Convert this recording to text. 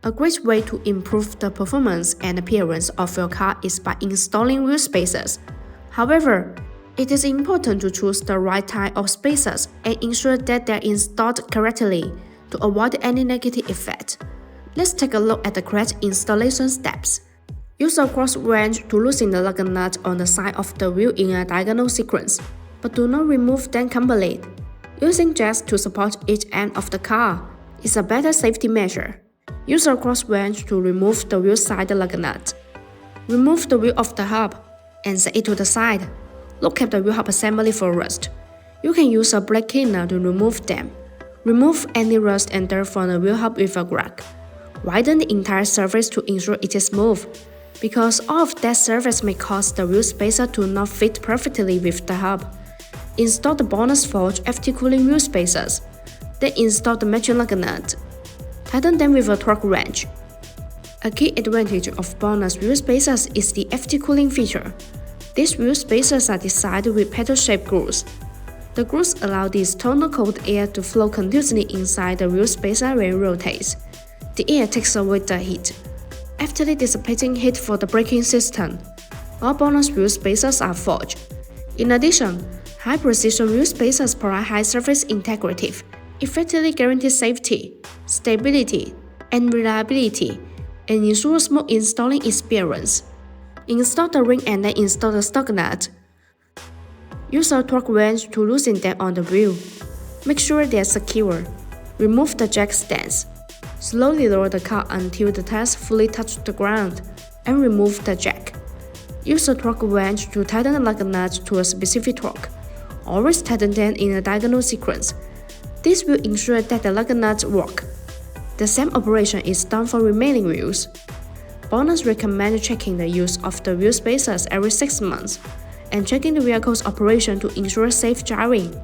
A great way to improve the performance and appearance of your car is by installing wheel spacers. However, it is important to choose the right type of spacers and ensure that they are installed correctly to avoid any negative effect. Let's take a look at the correct installation steps. Use a cross wrench to loosen the lug nut on the side of the wheel in a diagonal sequence, but do not remove them completely. Using jacks to support each end of the car is a better safety measure. Use a cross wrench to remove the wheel side lug nut. Remove the wheel of the hub and set it to the side. Look at the wheel hub assembly for rust. You can use a brake cleaner to remove them. Remove any rust and dirt from the wheel hub with a rag. Widen the entire surface to ensure it is smooth, because all of that surface may cause the wheel spacer to not fit perfectly with the hub. Install the BONOSS Forge FT cooling wheel spacers. Then install the matching lug nut. Tighten them with a torque wrench. A key advantage of BONOSS wheel spacers is the FT cooling feature. These wheel spacers are designed with petal-shaped grooves. The grooves allow the external cold air to flow continuously inside the wheel spacer when it rotates. The air takes away the heat, after dissipating heat for the braking system. All BONOSS wheel spacers are forged. In addition, high-precision wheel spacers provide high surface integrity, effectively guarantee safety, stability, and reliability, and ensure smooth installing experience. Install the ring and then install the stock nut. Use a torque wrench to loosen them on the wheel. Make sure they are secure. Remove the jack stands. Slowly lower the car until the tires fully touch the ground, and remove the jack. Use a torque wrench to tighten the lug nut to a specific torque. Always tighten them in a diagonal sequence. This will ensure that the lug nuts work. The same operation is done for remaining wheels. BONOSS recommends checking the use of the wheel spacers every 6 months and checking the vehicle's operation to ensure safe driving.